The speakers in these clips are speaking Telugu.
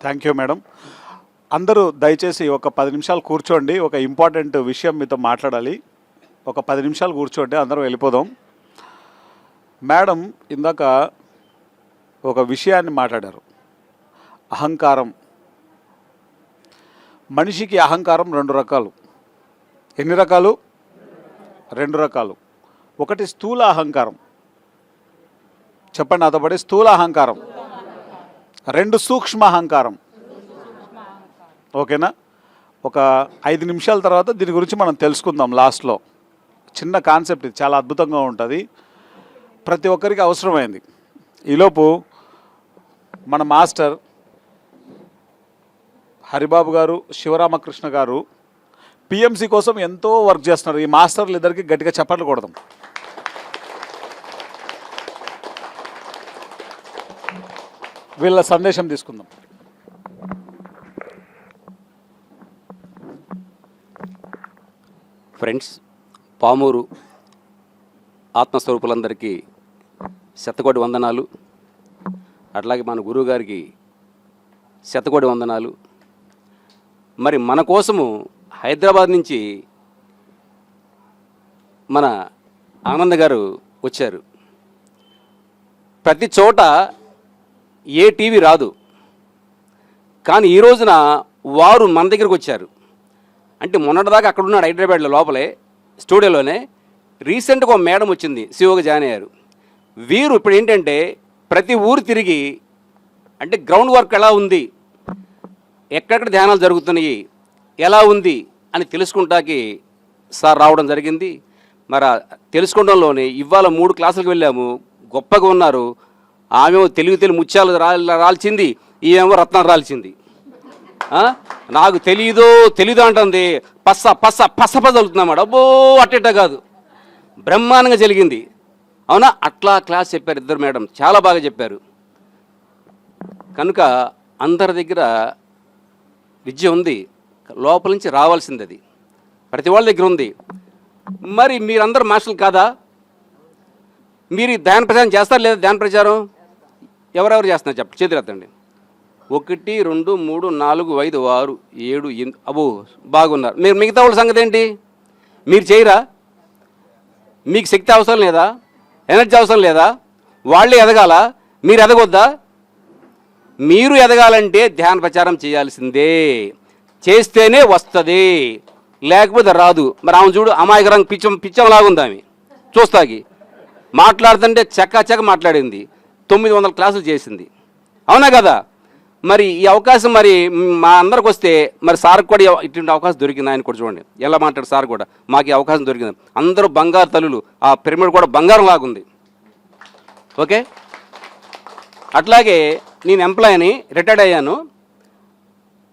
Thank you madam. అందరూ దయచేసి ఒక 10 నిమిషాలు కూర్చోండి. ఒక ఇంపార్టెంట్ విషయం మీతో మాట్లాడాలి. ఒక 10 నిమిషాలు కూర్చోండి, అందరం వెళ్ళిపోదాం. మేడం ఇందాక ఒక విషయాన్ని మాట్లాడారు, అహంకారం. మనిషికి అహంకారం 2 రకాలు. ఎన్ని రకాలు? 2 రకాలు. ఒకటి స్థూల అహంకారం, చెప్పండి నాతో పాటు, స్థూల అహంకారం. 2 సూక్ష్మ అహంకారం. ఓకేనా? ఒక 5 నిమిషాల తర్వాత దీని గురించి మనం తెలుసుకుందాం. లాస్ట్లో చిన్న కాన్సెప్ట్, ఇది చాలా అద్భుతంగా ఉంటుంది, ప్రతి ఒక్కరికి అవసరమైంది. ఈలోపు మన మాస్టర్ హరిబాబు గారు, శివరామకృష్ణ గారు పిఎంసి కోసం ఎంతో వర్క్ చేస్తున్నారు. ఈ మాస్టర్లు ఇద్దరికి గట్టిగా చప్పట్లు కొడదాం. వీళ్ళ సందేశం తీసుకుందాం. ఫ్రెండ్స్, పామూరు ఆత్మస్వరూపులందరికీ శతకోటి వందనాలు. అట్లాగే మన గురువు గారికి శతకోటి వందనాలు. మరి మన కోసము హైదరాబాద్ నుంచి మన ఆనంద్ గారు వచ్చారు. ప్రతి చోట ఏ టీవీ రాదు, కానీ ఈ రోజున వారు మన దగ్గరికి వచ్చారు. అంటే మొన్నటిదాకా అక్కడ ఉన్నాడు హైదరాబాద్లో, లోపలే స్టూడియోలోనే. రీసెంట్గా ఒక మేడం వచ్చింది, సిఓగా జాయిన్ అయ్యారు. వీరు ఇప్పుడు ఏంటంటే ప్రతి ఊరు తిరిగి, అంటే గ్రౌండ్ వర్క్ ఎలా ఉంది, ఎక్కడెక్కడ ధ్యానాలు జరుగుతున్నాయి, ఎలా ఉంది అని తెలుసుకుంటాకి సార్ రావడం జరిగింది. మరి తెలుసుకోవడంలోనే ఇవాళ 3 క్లాసులకు వెళ్ళాము. గొప్పగా ఉన్నారు. ఆమె తెలుగు ముత్యాలు రాల్చింది, ఈమెమో రత్నాలు రాల్చింది. నాకు తెలీదు అంటుంది. పస చదువుతున్నామాట. అబ్బో అట్టేట కాదు, బ్రహ్మాండంగా జరిగింది. అవునా? అట్లా క్లాస్ చెప్పారు ఇద్దరు మేడం, చాలా బాగా చెప్పారు. కనుక అందరి దగ్గర విద్య ఉంది, లోపల నుంచి రావాల్సింది, అది ప్రతి వాళ్ళ దగ్గర ఉంది. మరి మీరందరూ మాస్టర్లు కాదా? మీరు ధ్యాన ప్రచారం చేస్తారు లేదా? ధ్యాన ప్రచారం ఎవరెవరు చేస్తున్నారు చెప్పండి, చేతులు ఎత్తండి. 1 2 3 4 5 6 7 8. అబ్బో బాగున్నారు. మీరు మిగతా వాళ్ళ సంగతి ఏంటి? మీరు చేయరా? మీకు శక్తి అవసరం లేదా? ఎనర్జీ అవసరం లేదా? వాళ్ళే ఎదగాల, మీరు ఎదగొద్దా? మీరు ఎదగాలంటే ధ్యాన ప్రచారం చేయాల్సిందే. చేస్తేనే వస్తుంది, లేకపోతే రాదు. మరి ఆమె చూడు, అమాయకరంగా పిచ్చంలాగుంది ఆమె. చూస్తాకి మాట్లాడుతుంటే చక్క మాట్లాడింది. 900 క్లాసులు చేసింది. అవునా కదా? మరి ఈ అవకాశం మరి మా అందరికి వస్తే, మరి సార్కి కూడా ఇటువంటి అవకాశం దొరికింది. ఆయన కూడా చూడండి ఎలా మాట్లాడు. సార్ కూడా మాకు ఈ అవకాశం దొరికింది. అందరూ బంగారు తల్లులు, ఆ పిరమిడ్ కూడా బంగారం లాగుంది. ఓకే, అట్లాగే నేను ఎంప్లాయీని, రిటైర్డ్ అయ్యాను.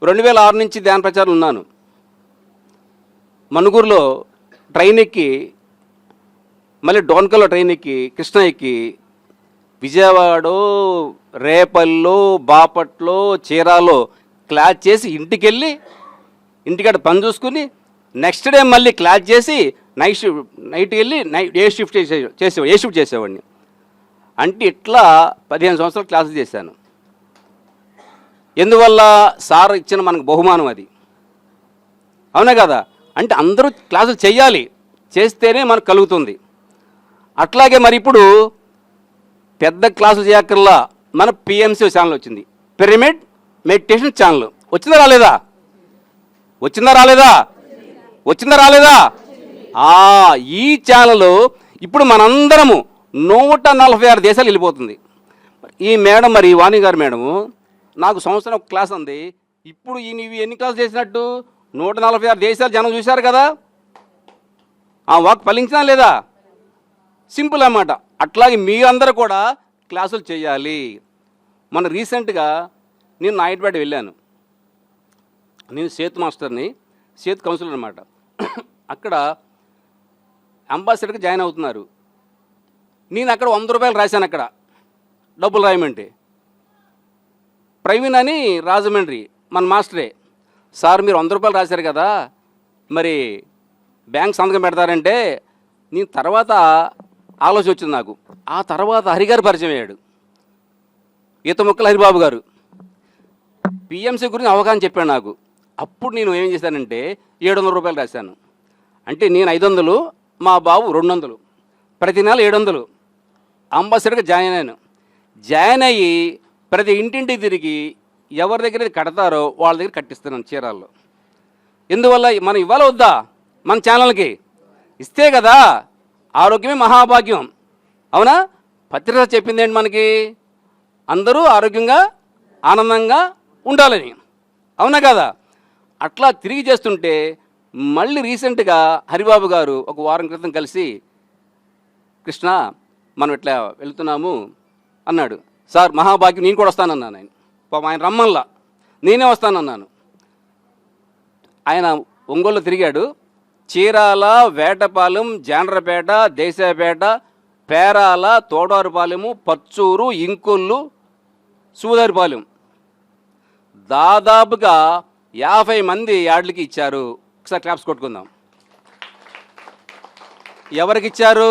2006 నుంచి ధ్యాన ప్రచారం ఉన్నాను. మనుగూరులో ట్రైన్ ఎక్కి, మళ్ళీ డోన్కల్లో ట్రైన్ ఎక్కి, కృష్ణ ఎక్కి, విజయవాడో, రేపల్లో, బాపట్లో, చీరాలో క్లాస్ చేసి ఇంటికి ఇంటికాడ పని చూసుకుని నెక్స్ట్ డే మళ్ళీ క్లాస్ చేసి నైట్కి వెళ్ళి ఏ షిఫ్ట్ చేసేవాడిని. అంటే ఇట్లా 15 సంవత్సరాలు క్లాసులు చేశాను. ఎందువల్ల? సార్ ఇచ్చిన మనకు బహుమానం అది. అవునా కదా? అంటే అందరూ క్లాసులు చేయాలి, చేస్తేనే మనకు కలుగుతుంది. అట్లాగే మరి ఇప్పుడు పెద్ద క్లాసులు చేయక్కర్లా, మన పిఎంసి ఛానల్ వచ్చింది, పిరమిడ్ మెడిటేషన్ ఛానల్. వచ్చిందా రాలేదా? ఈ ఛానల్ ఇప్పుడు మనందరము 146 దేశాలు వెళ్ళిపోతుంది. ఈ మేడం, మరి వాణి గారు మేడము, నాకు సంవత్సరం ఒక క్లాస్ అంది. ఇప్పుడు నీవు ఎన్ని క్లాసులు చేసినట్టు? 146 దేశాలు జనం చూశారు కదా. ఆ వాక్ ఫలించినా లేదా? సింపుల్ అన్నమాట. అట్లాగే మీరందరూ కూడా క్లాసులు చేయాలి. మన రీసెంట్గా నేను నాయుడుపేట వెళ్ళాను. నేను సేతు మాస్టర్ని, సేతు కౌన్సిలర్ అనమాట. అక్కడ అంబాసిడర్కి జాయిన్ అవుతున్నారు. నేను అక్కడ 100 రూపాయలు రాశాను. అక్కడ డబ్బులు రాయమంటే ప్రవీణ్ అని రాజమండ్రి మన మాస్టరే, సార్ మీరు 100 రూపాయలు రాశారు కదా, మరి బ్యాంక్ సంతకం పెడతారంటే, నేను తర్వాత ఆలోచన వచ్చింది నాకు. ఆ తర్వాత హరిగారు పరిచయం అయ్యాడు, ఈత ముక్కల హరిబాబు గారు. పిఎంసీ గురించి అవగాహన చెప్పాడు నాకు. అప్పుడు నేను ఏం చేశానంటే 700 రూపాయలు రాశాను. అంటే నేను 500, మా బాబు 200, ప్రతి నెల 700 అంబాసిడర్గా జాయిన్ అయ్యాను. జాయిన్ అయ్యి ప్రతి ఇంటింటికి తిరిగి ఎవరి దగ్గర కడతారో వాళ్ళ దగ్గర కట్టిస్తున్నాను చీరాల్లో. ఎందువల్ల మనం ఇవ్వాలా వద్దా? మన ఛానల్కి ఇస్తే కదా ఆరోగ్యమే మహాభాగ్యం. అవునా? పత్రిక చెప్పింది ఏంటి మనకి? అందరూ ఆరోగ్యంగా ఆనందంగా ఉండాలని. అవునా కదా? అట్లా తిరిగి చేస్తుంటే మళ్ళీ రీసెంట్గా హరిబాబు గారు ఒక వారం క్రితం కలిసి, కృష్ణ మనం ఇట్లా వెళ్తున్నాము అన్నాడు. సార్ మహాభాగ్యం, నేను కూడా వస్తానన్నాను. ఆయన రమ్మల్లా, నేనే వస్తానన్నాను. ఆయన ఒంగోలు తిరిగాడు. చీరాల, వేటపాలెం, జాండ్రపేట, దేశాయపేట, పేరాల, తోడారుపాలెము, పచ్చూరు, ఇంకొల్లు, సూదారిపాలెం దాదాపుగా 50 మంది యాడ్లకి ఇచ్చారు. ఒకసారి క్లాప్స్ కొట్టుకుందాం. ఎవరికి ఇచ్చారు?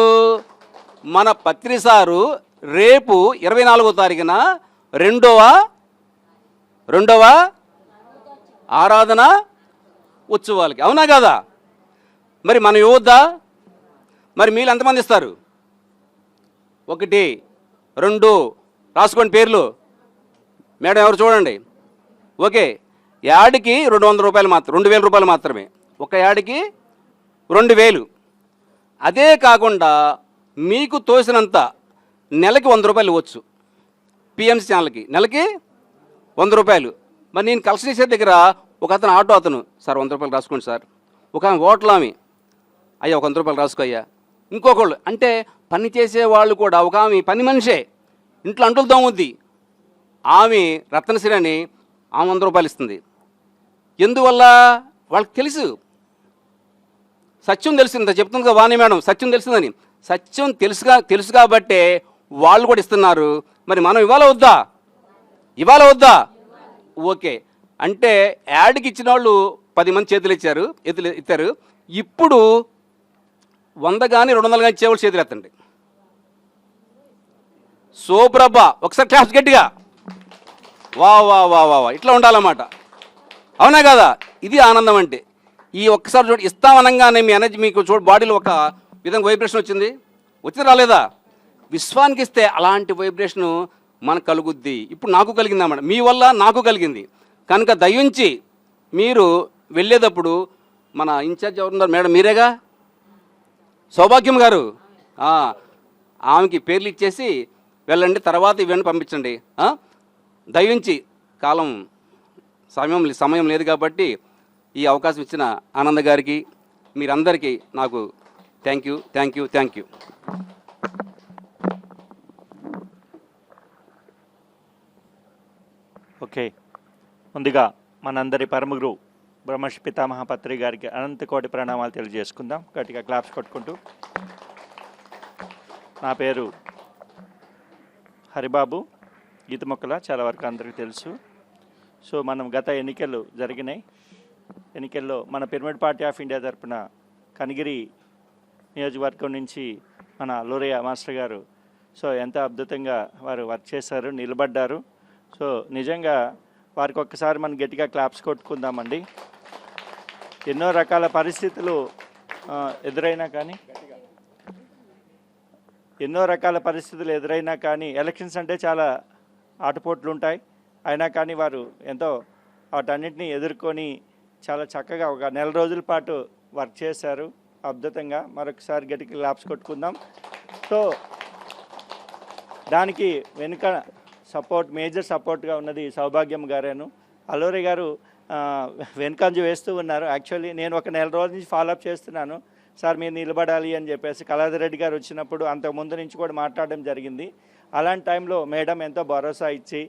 మన పత్రి సారు రేపు 24వ తారీఖున రెండవ ఆరాధన ఉత్సవాలకి. అవునా కదా? మరి మనం ఇవ్వద్దా? మరి మీరు ఎంతమంది ఇస్తారు? 1, 2 రాసుకోండి పేర్లు. మేడం ఎవరు చూడండి. ఓకే, యాడికి 200 రూపాయలు మాత్రం, 2000 రూపాయలు మాత్రమే. ఒక యాడికి 2000. అదే కాకుండా మీకు తోసినంత నెలకి 100 రూపాయలు ఇవ్వచ్చు. పిఎంసీ ఛానల్కి నెలకి 100 రూపాయలు. మరి నేను కలెక్షన్ చేసే దగ్గర ఒక అతను ఆటో అతను, సార్ 100 రూపాయలు రాసుకోండి సార్. ఒక ఆమె హోటలామి, అయ్యా ఒక 100 రూపాయలు రాసుకో అయ్యా. ఇంకొకళ్ళు అంటే పని చేసే వాళ్ళు కూడా, ఒక ఆమె పని మనిషే, ఇంట్లో అంటులు తోముద్ది, ఆమె రత్నశ్రీ అని, ఆమె 100 రూపాయలు ఇస్తుంది. ఎందువల్ల? వాళ్ళకి తెలుసు, సత్యం తెలిసింది. చెప్తుంది కదా వాణి మేడం, సత్యం తెలిసిందని. సత్యం తెలుసు కాబట్టే వాళ్ళు కూడా ఇస్తున్నారు. మరి మనం ఇవాళ వద్దా? ఓకే, అంటే యాడ్కి ఇచ్చిన వాళ్ళు 10 మంది చేతులు ఇచ్చారు. ఇప్పుడు 100 కానీ 200 కానీ ఇచ్చేవాళ్ళు చేతులు ఎత్తండి. సూప్రభ, ఒకసారి క్లాప్స్ గట్టిగా. వా వా వా వా, ఇట్లా ఉండాలన్నమాట. అవునా కదా? ఇది ఆనందం అంటే. ఈ ఒక్కసారి చూడండి, ఇస్తామనగానే మీ ఎనర్జీ, మీకు బాడీలో ఒక విధంగా వైబ్రేషన్ వచ్చింది రాలేదా? విశ్వానికి ఇస్తే అలాంటి వైబ్రేషను మనకు కలుగుద్ది. ఇప్పుడు నాకు కలిగిందన్నమాట, మీ వల్ల నాకు కలిగింది. కనుక దయించి మీరు వెళ్ళేటప్పుడు, మన ఇన్ఛార్జ్ ఎవరున్నారు మేడం, మీరేగా, సౌభాగ్యం గారు, ఆమెకి పేర్లు ఇచ్చేసి వెళ్ళండి. తర్వాత ఇవన్నీ పంపించండి. దయించి సమయం లేదు కాబట్టి ఈ అవకాశం ఇచ్చిన ఆనంద్ గారికి, మీరందరికీ నాకు థ్యాంక్ యూ. ఓకే, ముందుగా మనందరి పరమగురు బ్రహ్మర్షి పితామహ పత్రి గారికి అనంత కోటి ప్రణామాలు తెలియజేసుకుందాం. గట్టిగా క్లాప్స్ కొట్టుకుంటూ. నా పేరు హరిబాబు, గీతముక్కల, చాలా వరకు అందరికీ తెలుసు. సో మనం గత ఎన్నికలు జరిగినాయి. ఎన్నికల్లో మన పిరమిడ్ పార్టీ ఆఫ్ ఇండియా తరఫున కనిగిరి నియోజకవర్గం నుంచి మన లోరియా మాస్టర్ గారు సో ఎంత అద్భుతంగా వారు వర్క్ చేశారు, నిలబడ్డారు. సో నిజంగా వారికి ఒక్కసారి మనం గట్టిగా క్లాప్స్ కొట్టుకుందామండి. ఎన్నో రకాల పరిస్థితులు ఎదురైనా కానీ ఎలక్షన్స్ అంటే చాలా ఆటుపోట్లు ఉంటాయి. అయినా కానీ వారు ఎంతో వాటన్నిటిని ఎదుర్కొని చాలా చక్కగా ఒక 1 నెల రోజుల పాటు వర్క్ చేశారు అద్భుతంగా. మరొకసారి గట్టిగా క్లాప్స్ కొట్టుకుందాం. సో దానికి వెనుక మేజర్ సపోర్ట్గా ఉన్నది సౌభాగ్యం గారేను. అలోరి గారు వెనుకంజ వేస్తూ ఉన్నారు. యాక్చువల్లీ నేను ఒక 1 నెల రోజుల నుంచి ఫాలోఅప్ చేస్తున్నాను. సార్ మీరు నిలబడాలి అని చెప్పేసి కళాధర్ రెడ్డి గారు వచ్చినప్పుడు అంతకుముందు నుంచి కూడా మాట్లాడడం జరిగింది. అలాంటి టైంలో మేడం ఎంతో భరోసా ఇచ్చి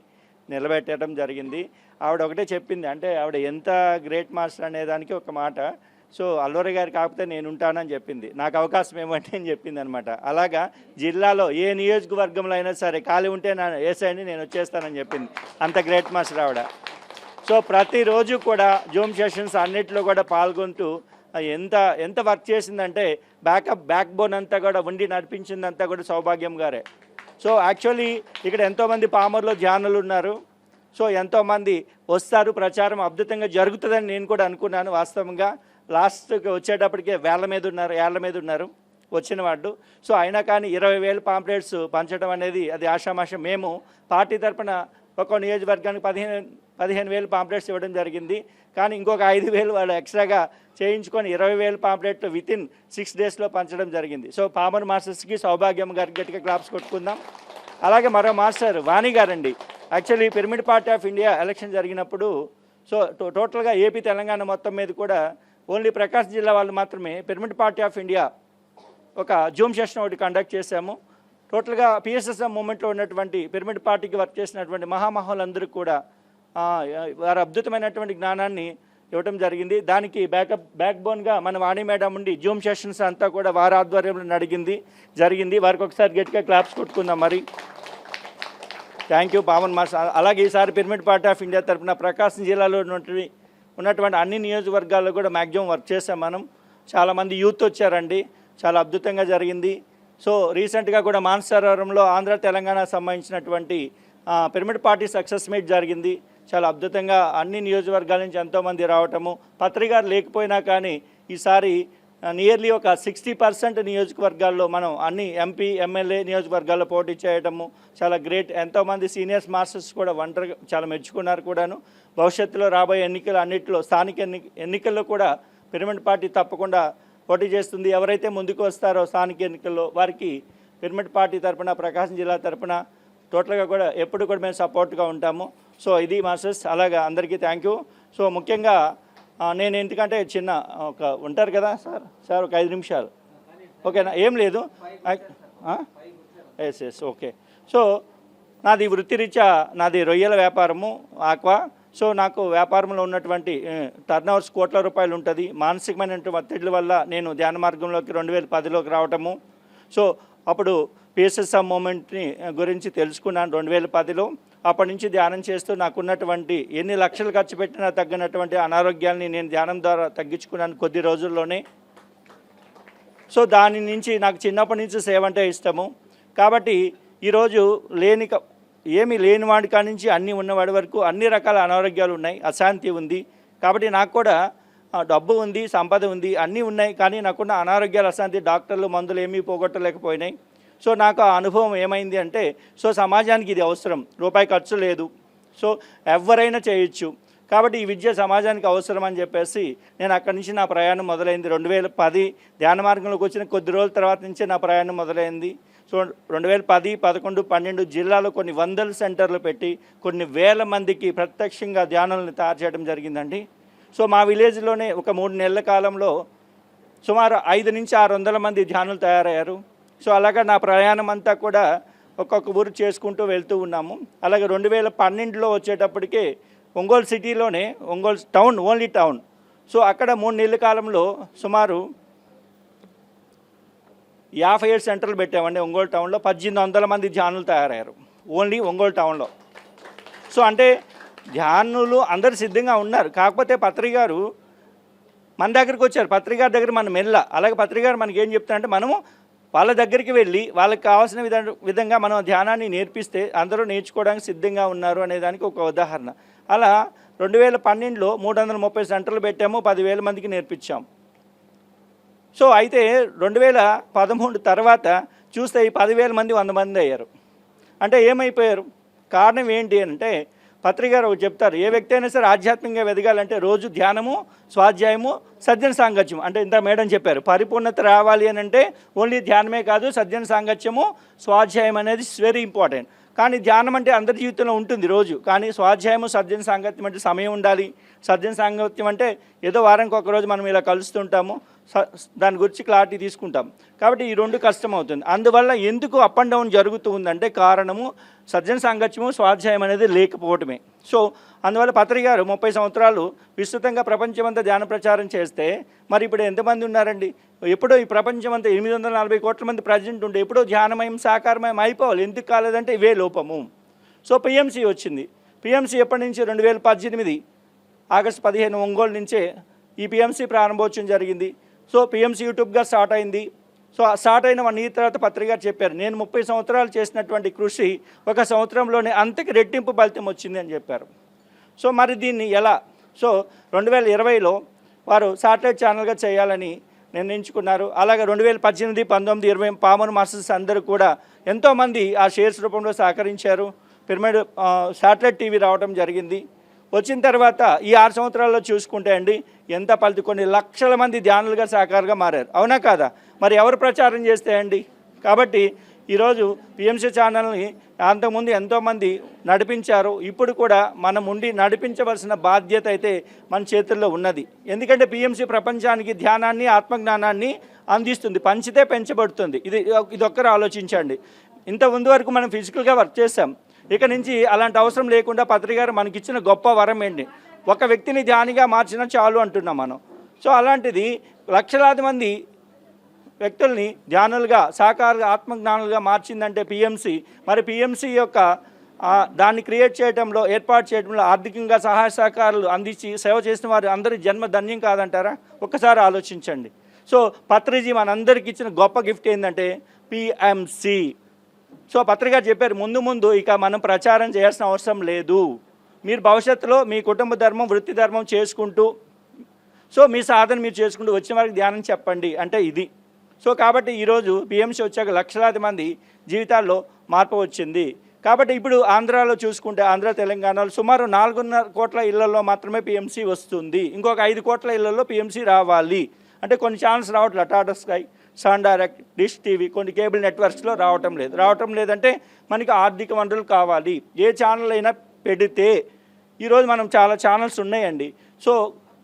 నిలబెట్టడం జరిగింది. ఆవిడ ఒకటే చెప్పింది, అంటే ఆవిడ ఎంత గ్రేట్ మాస్టర్ అనేదానికి ఒక మాట, సో అల్లోరి గారు కాకపోతే నేను ఉంటానని చెప్పింది, నాకు అవకాశం ఏమంటే అని చెప్పింది అనమాట. అలాగా జిల్లాలో ఏ నియోజకవర్గంలో అయినా సరే ఖాళీ ఉంటే వేసేయండి, నేను వచ్చేస్తానని చెప్పింది. అంత గ్రేట్ మాస్టర్ ఆవిడ. సో ప్రతిరోజు కూడా జూమ్ సెషన్స్ అన్నిటిలో కూడా పాల్గొంటూ ఎంత వర్క్ చేసిందంటే బ్యాక్ బోన్ అంతా కూడా ఉండి నడిపించిందంతా కూడా సౌభాగ్యం గారే. సో యాక్చువల్లీ ఇక్కడ ఎంతోమంది పామర్లో ధ్యానులు ఉన్నారు. సో ఎంతోమంది వస్తారు, ప్రచారం అద్భుతంగా జరుగుతుందని నేను కూడా అనుకున్నాను. వాస్తవంగా లాస్ట్కి వచ్చేటప్పటికే ఏళ్ల మీద ఉన్నారు వచ్చిన వాళ్ళు. సో అయినా కానీ 20,000 పాంప్లెట్స్ పంచడం అనేది అది ఆషామాషం. మేము పార్టీ తరపున ఒక నియోజకవర్గానికి 15,000 పాంప్లెట్స్ ఇవ్వడం జరిగింది. కానీ ఇంకొక 5,000 వాళ్ళు ఎక్స్ట్రాగా చేయించుకొని 20,000 పాంప్లెట్లు వితిన్ 6 డేస్లో పంచడం జరిగింది. సో పామర్ మాస్టర్స్కి, సౌభాగ్యం గారికి గట్టిగా క్లాప్స్ కొట్టుకుందాం. అలాగే మరో మాస్టర్ వాణి గారండి. Actually pyramid party of India election జరిగినప్పుడు సో టోటల్గా ఏపీ తెలంగాణ మొత్తం మీద కూడా ఓన్లీ ప్రకాశం జిల్లా వాళ్ళు మాత్రమే పిరమిడ్ పార్టీ ఆఫ్ ఇండియా ఒక జూమ్ సెషన్ ఒకటి కండక్ట్ చేశాము. టోటల్గా పిఎస్ఎస్ఎం మూమెంట్లో ఉన్నటువంటి పిరమిడ్ పార్టీకి వర్క్ చేసినటువంటి మహామహులందరికీ కూడా వారి అద్భుతమైనటువంటి జ్ఞానాన్ని ఇవ్వడం జరిగింది. దానికి బ్యాక్ బోన్గా మన వాణి మేడం ఉండి జూమ్ సెషన్స్ అంతా కూడా వారి ఆధ్వర్యంలో జరిగింది. వారికి ఒకసారి గట్టిగా క్లాప్స్ కొట్టుకుందాం. మరి థ్యాంక్ యూ పావన్ మాస్టర్. అలాగే ఈసారి పిరమిడ్ పార్టీ ఆఫ్ ఇండియా తరఫున ప్రకాశం జిల్లాలో ఉన్నటువంటి అన్ని నియోజకవర్గాల్లో కూడా మ్యాక్సిమం వర్క్ చేసాం మనం. చాలామంది యూత్ వచ్చారండి, చాలా అద్భుతంగా జరిగింది. సో రీసెంట్గా కూడా మానసరోవరంలో ఆంధ్ర తెలంగాణ సంబంధించినటువంటి పిరమిడ్ పార్టీ సక్సెస్ మీట్ జరిగింది. చాలా అద్భుతంగా అన్ని నియోజకవర్గాల నుంచి ఎంతోమంది రావటము, పత్రికారు లేకపోయినా కానీ ఈసారి నియర్లీ ఒక 60% నియోజకవర్గాల్లో మనం అన్ని ఎంపీ ఎమ్మెల్యే నియోజకవర్గాల్లో పోటీ చేయడము చాలా గ్రేట్. ఎంతోమంది సీనియర్స్ మాస్టర్స్ కూడా ఒంటరిగా చాలా మెచ్చుకున్నారు కూడాను. భవిష్యత్తులో రాబోయే ఎన్నికలు అన్నింటిలో స్థానిక ఎన్నికల్లో కూడా పిరమిడ్ పార్టీ తప్పకుండా పోటీ చేస్తుంది. ఎవరైతే ముందుకు వస్తారో స్థానిక ఎన్నికల్లో వారికి పిరమిడ్ పార్టీ తరపున, ప్రకాశం జిల్లా తరపున టోటల్గా కూడా ఎప్పుడు కూడా మేము సపోర్ట్గా ఉంటాము. సో ఇది మాస్టర్స్. అలాగా అందరికీ థ్యాంక్ యూ. సో ముఖ్యంగా నేను ఎందుకంటే చిన్న ఒక ఉంటారు కదా సార్ ఒక 5 నిమిషాలు ఓకేనా? ఏం లేదు. Yes okay. సో నాది వృత్తిరీత్యా నాది రొయ్యల వ్యాపారము, ఆక్వా. సో నాకు వ్యాపారంలో ఉన్నటువంటి టర్నోవర్స్ కోట్ల రూపాయలు ఉంటుంది. మానసికమైనటువంటి ఒత్తిడిల వల్ల నేను ధ్యాన మార్గంలోకి 2010లోకి రావటము. సో అప్పుడు పిఎస్ఎస్ఎం మూమెంట్ని గురించి తెలుసుకున్నాను 2010లో. అప్పటి నుంచి ధ్యానం చేస్తూ నాకున్నటువంటి ఎన్ని లక్షలు ఖర్చు పెట్టినా తగ్గినటువంటి అనారోగ్యాన్ని నేను ధ్యానం ద్వారా తగ్గించుకున్నాను కొద్ది రోజుల్లోనే. సో దాని నుంచి నాకు చిన్నప్పటి నుంచి సేవ అంటే ఇష్టము. కాబట్టి ఈరోజు ఏమీ లేని వాడి కాడి నుంచి అన్నీ ఉన్నవాడి వరకు అన్ని రకాల అనారోగ్యాలు ఉన్నాయి, అశాంతి ఉంది. కాబట్టి నాకు కూడా డబ్బు ఉంది, సంపద ఉంది, అన్నీ ఉన్నాయి. కానీ నాకున్న అనారోగ్యాలు, అశాంతి, డాక్టర్లు మందులు ఏమీ పోగొట్టలేకపోయినాయి. సో నాకు ఆ అనుభవం ఏమైంది అంటే సో సమాజానికి ఇది అవసరం, రూపాయి ఖర్చు లేదు, సో ఎవరైనా చేయొచ్చు. కాబట్టి ఈ విద్య సమాజానికి అవసరం అని చెప్పేసి నేను అక్కడి నుంచి నా ప్రయాణం మొదలైంది. 2010 ధ్యాన మార్గంలోకి వచ్చిన కొద్ది రోజుల తర్వాత నుంచే నా ప్రయాణం మొదలైంది. సో 2010, 11, 12 జిల్లాలో కొన్ని వందల సెంటర్లు పెట్టి కొన్ని వేల మందికి ప్రత్యక్షంగా ధ్యానాలను తయారు చేయడం జరిగిందండి. సో మా విలేజ్లోనే ఒక 3 నెలల కాలంలో సుమారు 500 నుంచి 600 మంది ధ్యానులు తయారయ్యారు. సో అలాగా నా ప్రయాణం అంతా కూడా ఒక్కొక్క ఊరు చేసుకుంటూ వెళ్తూ ఉన్నాము. అలాగే 2012లో వచ్చేటప్పటికే ఒంగోలు సిటీలోనే, Ongole town, only town. So అక్కడ 3 నెలల కాలంలో సుమారు 57 సెంటర్లు పెట్టామండి. ఒంగోలు టౌన్లో 1800 మంది ధ్యానులు తయారయ్యారు ఓన్లీ ఒంగోలు టౌన్లో. సో అంటే ధ్యానులు అందరు సిద్ధంగా ఉన్నారు. కాకపోతే పత్రికారు మన దగ్గరికి వచ్చారు. పత్రికారి దగ్గర మనం అలాగే పత్రికారు మనకి ఏం చెప్తారంటే మనము వాళ్ళ దగ్గరికి వెళ్ళి వాళ్ళకి కావాల్సిన విధంగా మనం ధ్యానాన్ని నేర్పిస్తే అందరూ నేర్చుకోవడానికి సిద్ధంగా ఉన్నారు అనేదానికి ఒక ఉదాహరణ. అలా 2012లో 330 సెంటర్లు పెట్టాము, 10,000 మందికి నేర్పించాం. సో అయితే 2013 తర్వాత చూస్తే ఈ 10,000 మంది 100 మంది అయ్యారు. అంటే ఏమైపోయారు? కారణం ఏంటి అంటే పత్రికారు చెప్తారు, ఏ వ్యక్తి అయినా సరే ఆధ్యాత్మికంగా ఎదగాలంటే రోజు ధ్యానము, స్వాధ్యాయము, సజ్జన సాంగత్యం. అంటే ఇంత మేడం చెప్పారు, పరిపూర్ణత రావాలి అని అంటే ఓన్లీ ధ్యానమే కాదు, సజ్జన సాంగత్యము, స్వాధ్యాయం అనేది వెరీ ఇంపార్టెంట్. కానీ ధ్యానం అంటే అందరి జీవితంలో ఉంటుంది రోజు. కానీ స్వాధ్యాయము, సజ్జన సాంగత్యం అంటే సమయం ఉండాలి. సజ్జన సాంగత్యం అంటే ఏదో వారానికి ఒకరోజు మనం ఇలా కలుస్తుంటాము, దాని గురించి క్లారిటీ తీసుకుంటాం. కాబట్టి ఈ 2 కష్టం అవుతుంది. అందువల్ల ఎందుకు అప్ అండ్ డౌన్ జరుగుతూ ఉందంటే కారణము సజ్జన సాంగత్యము, స్వాధ్యాయం అనేది లేకపోవటమే. సో అందువల్ల పత్రికారు 30 సంవత్సరాలు విస్తృతంగా ప్రపంచమంతా ధ్యాన ప్రచారం చేస్తే మరి ఇప్పుడు ఎంతమంది ఉన్నారండి? ఎప్పుడో ఈ ప్రపంచమంతా 840 కోట్ల మంది ప్రజెంట్ ఉండే ఎప్పుడో ధ్యానమయం, సాకారమయం అయిపోవాలి. ఎందుకు కాలేదంటే ఇవే లోపము. సో పిఎంసి వచ్చింది. పిఎంసి ఎప్పటి నుంచి? 2018 ఆగస్టు 15 ఒంగోలు నుంచే ఈ పిఎంసి ప్రారంభోత్సవం జరిగింది. సో పిఎంసి యూట్యూబ్గా స్టార్ట్ అయింది. సో స్టార్ట్ అయిన 1 ఇయర్ తర్వాత పత్రిక గారు చెప్పారు, నేను 30 సంవత్సరాలు చేసినటువంటి కృషి 1 సంవత్సరంలోనే అంతకి రెట్టింపు ఫలితం వచ్చింది అని చెప్పారు. సో మరి దీన్ని ఎలా? సో 2020లో వారు శాటిలైట్ ఛానల్గా చేయాలని నిర్ణయించుకున్నారు. అలాగే 2018, 19, 20 పామర్ మాస్టర్స్ అందరూ కూడా ఎంతోమంది ఆ షేర్స్ రూపంలో సహకరించారు. పిరమిడ్ శాటిలైట్ టీవీ రావడం జరిగింది. వచ్చిన తర్వాత ఈ 6 సంవత్సరాల్లో చూసుకుంటే అండి ఎంత ఫలితం, కొన్ని లక్షల మంది ధ్యానులుగా సహకారుగా మారారు. అవునా కాదా? మరి ఎవరు ప్రచారం చేస్తే అండి? కాబట్టి ఈరోజు పిఎంసి ఛానల్ని అంతకుముందు ఎంతోమంది నడిపించారు. ఇప్పుడు కూడా మనం ఉండి నడిపించవలసిన బాధ్యత అయితే మన చేతుల్లో ఉన్నది. ఎందుకంటే పిఎంసి ప్రపంచానికి ధ్యానాన్ని, ఆత్మజ్ఞానాన్ని అందిస్తుంది. పంచితే పెంచబడుతుంది. ఇది ఒక్కరు ఆలోచించండి. ఇంత ముందు వరకు మనం ఫిజికల్గా వర్క్ చేసాం. ఇక నుంచి అలాంటి అవసరం లేకుండా పత్రిక గారు మనకిచ్చిన గొప్ప వరం ఏంటి, ఒక వ్యక్తిని ధ్యానిగా మార్చినా చాలు అంటున్నాం మనం. సో అలాంటిది లక్షలాది మంది వ్యక్తుల్ని ధ్యానులుగా, సాకారుగా, ఆత్మజ్ఞానులుగా మార్చిందంటే పిఎంసి. మరి పిఎంసి యొక్క దాన్ని క్రియేట్ చేయడంలో, ఏర్పాటు చేయడంలో ఆర్థికంగా సహాయ సహకారాలు అందించి సేవ చేసిన వారు అందరి జన్మ ధన్యం కాదంటారా? ఒక్కసారి ఆలోచించండి. సో పత్రిజీ మనందరికి ఇచ్చిన గొప్ప గిఫ్ట్ ఏంటంటే పిఎంసి. సో పత్రిక చెప్పారు, ముందు ఇక మనం ప్రచారం చేయాల్సిన అవసరం లేదు. మీరు భవిష్యత్తులో మీ కుటుంబ ధర్మం, వృత్తి ధర్మం చేసుకుంటూ, సో మీ సాధన మీరు చేసుకుంటూ వచ్చిన వారికి ధ్యానం చెప్పండి అంటే ఇది. సో కాబట్టి ఈరోజు పిఎంసి వచ్చాక లక్షలాది మంది జీవితాల్లో మార్పు వచ్చింది. కాబట్టి ఇప్పుడు ఆంధ్రాలో చూసుకుంటే, ఆంధ్ర తెలంగాణలో సుమారు 4.5 కోట్ల ఇళ్లలో మాత్రమే పిఎంసి వస్తుంది. ఇంకొక 5 కోట్ల ఇళ్లలో పిఎంసి రావాలి. అంటే కొన్ని ఛానల్స్ రావట్లేదు, Tata Sky, Sun Direct, Dish TV, కొన్ని కేబుల్ నెట్వర్క్స్లో రావటం లేదంటే మనకి ఆర్థిక వనరులు కావాలి. ఏ ఛానల్ అయినా పెడితే ఈరోజు మనం చాలా ఛానల్స్ ఉన్నాయండి. సో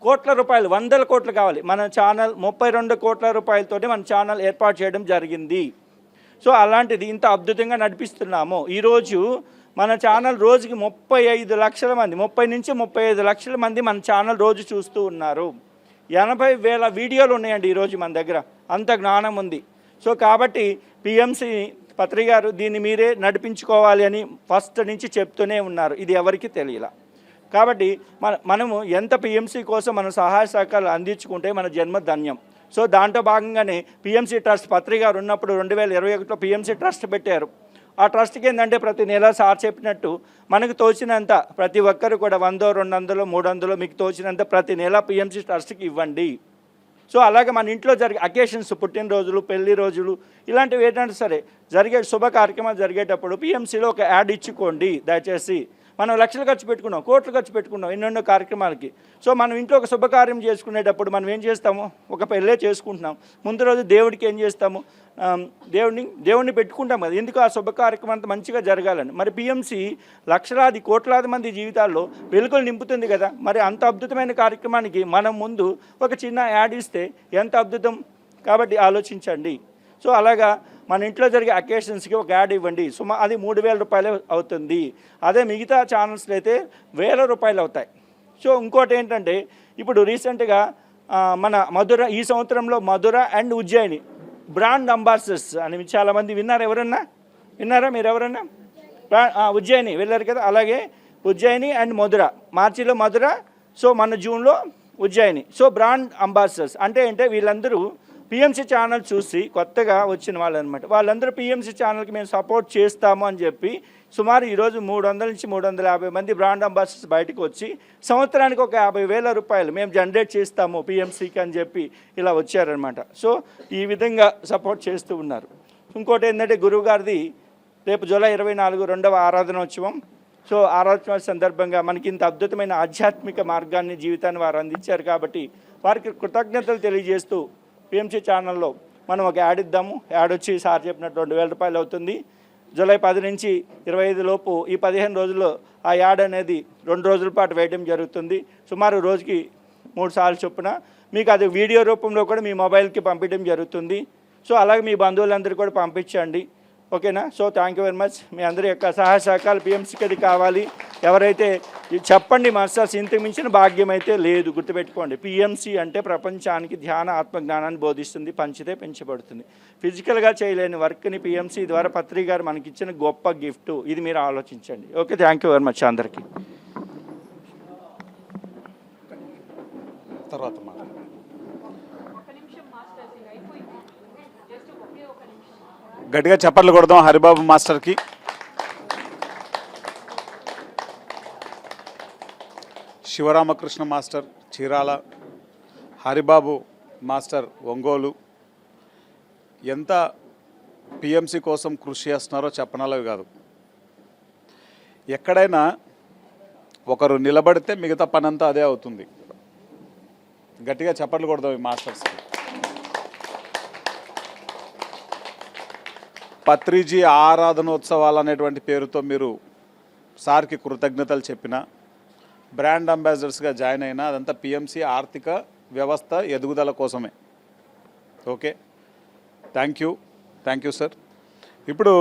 కోట్ల రూపాయలు, 100 కోట్లు కావాలి. మన ఛానల్ 32 కోట్ల రూపాయలతోటి మన ఛానల్ ఏర్పాటు చేయడం జరిగింది. సో అలాంటిది ఇంత అద్భుతంగా నడిపిస్తున్నాము. ఈరోజు మన ఛానల్ రోజుకి 35 లక్షల మంది, 30 నుంచి 35 లక్షల మంది మన ఛానల్ రోజు చూస్తూ ఉన్నారు. 80,000 వీడియోలు ఉన్నాయండి ఈరోజు మన దగ్గర. అంత జ్ఞానం ఉంది. సో కాబట్టి పిఎంసి పత్రిక గారు దీన్ని మీరే నడిపించుకోవాలి అని ఫస్ట్ నుంచి చెప్తూనే ఉన్నారు. ఇది ఎవరికి తెలియలా. కాబట్టి మనము ఎంత పిఎంసి కోసం మన సహాయ సహకారాలు అందించుకుంటే మన జన్మ ధన్యం. సో దాంట్లో భాగంగానే పిఎంసి ట్రస్ట్ పత్రిక గారు ఉన్నప్పుడు 2021లో పిఎంసి ట్రస్ట్ పెట్టారు. ఆ ట్రస్ట్కి ఏంటంటే ప్రతి నెల సార్ చెప్పినట్టు మనకు తోచినంత ప్రతి ఒక్కరు కూడా 100, 200, 300 మీకు తోచినంత ప్రతి నెల పిఎంసి ట్రస్ట్కి ఇవ్వండి. సో అలాగే మన ఇంట్లో జరిగే అకేషన్స్, పుట్టినరోజులు, పెళ్లి రోజులు, ఇలాంటివి ఏంటంటే సరే జరిగే శుభ కార్యక్రమాలు జరిగేటప్పుడు పిఎంసిలో ఒక యాడ్ ఇచ్చుకోండి దయచేసి. మనం లక్షలు ఖర్చు పెట్టుకున్నాం, కోట్లు ఖర్చు పెట్టుకున్నాం ఎన్నెన్నో కార్యక్రమాలకి. సో మనం ఇంట్లో ఒక శుభకార్యం చేసుకునేటప్పుడు మనం ఏం చేస్తాము, ఒక పెళ్ళే చేసుకుంటున్నాం, ముందు రోజు దేవుడికి ఏం చేస్తాము, దేవుడిని పెట్టుకుంటాం కదా. ఎందుకు? ఆ శుభ కార్యక్రమం అంతా మంచిగా జరగాలని. మరి పిఎంసి లక్షలాది, కోట్లాది మంది జీవితాల్లో వెలుగులు నింపుతుంది కదా. మరి అంత అద్భుతమైన కార్యక్రమానికి మనం ముందు ఒక చిన్న యాడ్ ఇస్తే ఎంత అద్భుతం. కాబట్టి ఆలోచించండి. సో అలాగా మన ఇంట్లో జరిగే అకేషన్స్కి ఒక యాడ్ ఇవ్వండి. అది 3,000 రూపాయలే అవుతుంది. అదే మిగతా ఛానల్స్లో అయితే 1,000 రూపాయలు అవుతాయి. సో ఇంకోటి ఏంటంటే ఇప్పుడు రీసెంట్గా మన మధుర, ఈ సంవత్సరంలో మధుర అండ్ ఉజ్జయిని బ్రాండ్ అంబాసిడర్స్ అని చాలామంది విన్నారు. విన్నారా మీరు ఎవరన్నా? ఉజ్జయిని వెళ్ళారు కదా. అలాగే ఉజ్జయిని అండ్ మధుర, మార్చిలో మధుర, సో మన జూన్లో ఉజ్జయిని. సో బ్రాండ్ అంబాసిడర్స్ అంటే వీళ్ళందరూ పిఎంసి ఛానల్ చూసి కొత్తగా వచ్చిన వాళ్ళు అనమాట. వాళ్ళందరూ పిఎంసి ఛానల్కి మేము సపోర్ట్ చేస్తాము అని చెప్పి సుమారు ఈరోజు 300 నుంచి 350 మంది బ్రాండ్ అంబాసిడర్స్ బయటకు వచ్చి సంవత్సరానికి ఒక 50,000 రూపాయలు మేము జనరేట్ చేస్తాము పిఎంసికి అని చెప్పి ఇలా వచ్చారనమాట. సో ఈ విధంగా సపోర్ట్ చేస్తూ ఉన్నారు. ఇంకోటి ఏంటంటే గురువు గారిది రేపు జూలై 24 2వ ఆరాధనోత్సవం. సో ఆరాధన సందర్భంగా మనకి ఇంత అద్భుతమైన ఆధ్యాత్మిక మార్గాన్ని, జీవితాన్ని వారు అందించారు. కాబట్టి వారికి కృతజ్ఞతలు తెలియజేస్తూ పిఎంసి ఛానల్లో మనం ఒక యాడ్ ఇద్దాము. యాడ్ వచ్చి సార్ చెప్పినట్టు 2,000 రూపాయలు అవుతుంది. జూలై 10 నుంచి 25 లోపు ఈ 15 రోజుల్లో ఆ యాడ్ అనేది 2 రోజుల పాటు వేయడం జరుగుతుంది. సుమారు రోజుకి 3 సార్లు చొప్పున మీకు అది వీడియో రూపంలో కూడా మీ మొబైల్కి పంపించడం జరుగుతుంది. సో అలాగే మీ బంధువులందరూ కూడా పంపించండి. ఓకేనా? So thank you very much. మీ అందరి యొక్క సహాయ సహకారాలు పిఎంసికి అది కావాలి. ఎవరైతే చెప్పండి మాస్టర్స్, ఇంతకు మించిన భాగ్యం అయితే లేదు. గుర్తుపెట్టుకోండి, పిఎంసి అంటే ప్రపంచానికి ధ్యాన, ఆత్మజ్ఞానాన్ని బోధిస్తుంది. పంచితే పెంచబడుతుంది. ఫిజికల్గా చేయలేని వర్క్ని పిఎంసి ద్వారా పత్రిక గారు మనకిచ్చిన గొప్ప గిఫ్ట్. ఇది మీరు ఆలోచించండి. Okay, thank you very much అందరికీ. తర్వాత గట్టిగా చప్పట్లు కొడదాం హరిబాబు మాస్టర్కి. Sivaramakrishna master Chirala, Haribabu master Ongole. ఎంత పిఎంసి కోసం కృషి చేస్తున్నారో చెప్పనలవి కాదు. ఎక్కడైనా ఒకరు నిలబడితే మిగతా పనంతా అదే అవుతుంది. గట్టిగా చప్పట్లు కొడదాం ఈ మాస్టర్స్కి. పత్రిజీ ఆరాధనోత్సవాలు అనేటువంటి పేరుతో మీరు సార్కి కృతజ్ఞతలు చెప్పిన, బ్రాండ్ అంబాసిడర్స్గా జాయిన్ అయినా అదంతా పిఎంసి ఆర్థిక వ్యవస్థ ఎదుగుదల కోసమే. Okay, thank you sir. ఇప్పుడు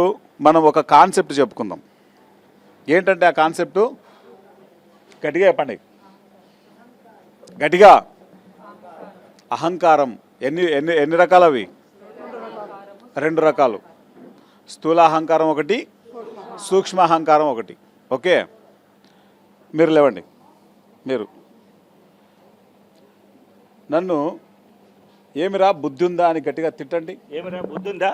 మనం ఒక కాన్సెప్ట్ చెప్పుకుందాం. ఏంటంటే ఆ కాన్సెప్టు గట్టిగా చెప్పండి, గట్టిగా. అహంకారం. ఎన్ని ఎన్ని ఎన్ని రకాలు అవి? 2 రకాలు. స్థూల అహంకారం ఒకటి, సూక్ష్మ అహంకారం ఒకటి. ఓకే, మీరు లేవండి. మీరు నన్ను ఏమిరా బుద్ధి ఉందా అని గట్టిగా తిట్టండి. ఏమిరా బుద్ధి ఉందా?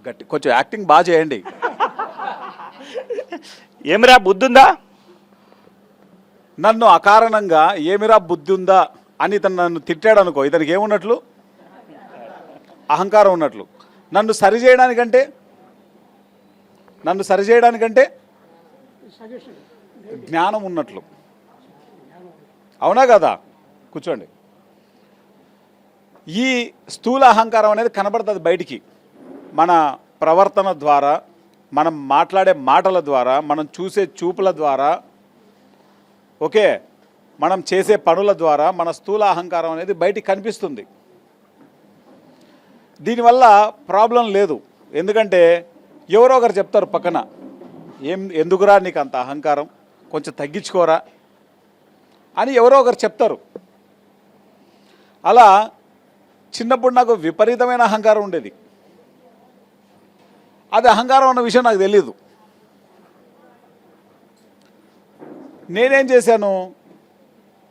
గట్టి కొంచెం యాక్టింగ్ బాగా చేయండి. ఏమిరా బుద్ధి ఉందా? నన్ను అకారణంగా ఏమిరా బుద్ధి ఉందా అని ఇతను నన్ను తిట్టాడు అనుకో, ఇతనికి ఏమున్నట్లు? అహంకారం ఉన్నట్లు. నన్ను సరిచేయడానికంటే జ్ఞానం ఉన్నట్లు. అవునా కదా? కూర్చోండి. ఈ స్థూల అహంకారం అనేది కనబడుతుంది బయటికి, మన ప్రవర్తన ద్వారా, మనం మాట్లాడే మాటల ద్వారా, మనం చూసే చూపుల ద్వారా, ఓకే, మనం చేసే పనుల ద్వారా మన స్థూల అహంకారం అనేది బయటికి కనిపిస్తుంది. దీనివల్ల ప్రాబ్లం లేదు. ఎందుకంటే ఎవరో ఒకరు చెప్తారు పక్కన, ఎందుకురా నీకు అంత అహంకారం, కొంచెం తగ్గించుకోరా అని ఎవరో ఒకరు చెప్తారు. అలా చిన్నప్పుడు నాకు విపరీతమైన అహంకారం ఉండేది. అది అహంకారం అన్న విషయం నాకు తెలియదు. నేనేం చేశాను,